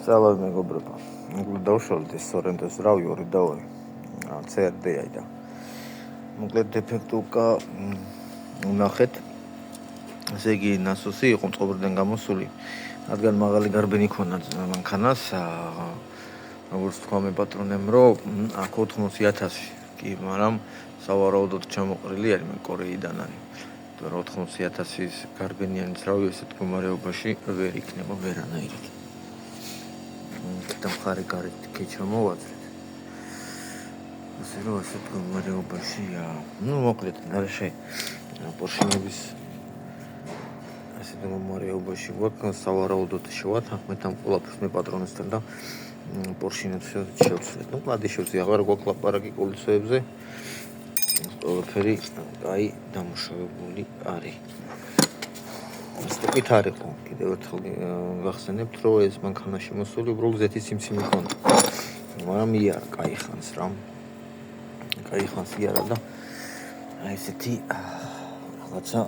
Salve მეგობრებო. დავშალეთ ეს სორენტოს რავი 2 CRD-აი და მოკლედ დეფექტი უკა ვნახეთ. ესე იგი ნასოსი იყო მწყობრიდან გამოსული, რადგან მაღალი გარბენი ქონა მანქანას, როგორც თქვა მე პატრონემ, რომ აქ 80,000 კი, მაგრამ სავარაუდოდ ჩამოყრილი არის, მე კორეიდან არის. 80,000-ის გარბენიანი ძრავი ესეთ მდგომარეობაში ვერ იქნება ვერანაირად. და მხარი გარეთ ქეჩა მოვაძრეთ. ასე რომ ასეთ მდგომარეობაშია. მოკლედ, ნარაშე პორშინების ასეთ მდგომარეობაში გვაქვს სავარაუდოდ შევათანხმეთ ამ ყველაფერს მე პატრონისთან და პორშინებს შევცვლით. კლადიშევზე აღარ გვაქვს ლაპარაკი კულიცოებზე. ყველაფერი აი დამუშავებული არის. სტოპით არ იყო. კიდევ ერთხელ გახსენებთ, რომ ეს მანქანა შემოსული უბრალოდ ზეთის სიმსივე ჰქონდა. მაგრამ იარა, კაი ხანს რა. კაი ხანს იარა და აი ესეთი რაღაცა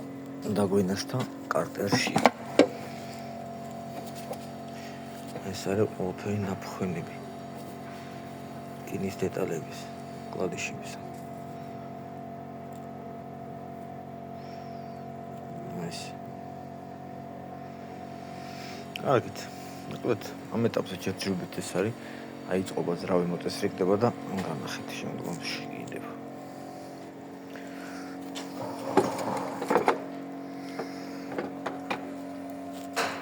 დაგვენაშთა კარტერში. ეს არის ყველაფერი ნაფრხვენები. კინის დეტალების, კლადიშების. ეს კარგით. მოკლედ, ამ ეტაპზე ჯერჯერობით ეს არის. აიწყობა ძრავი მოწესრიგდება და განახეთ შემდგომში.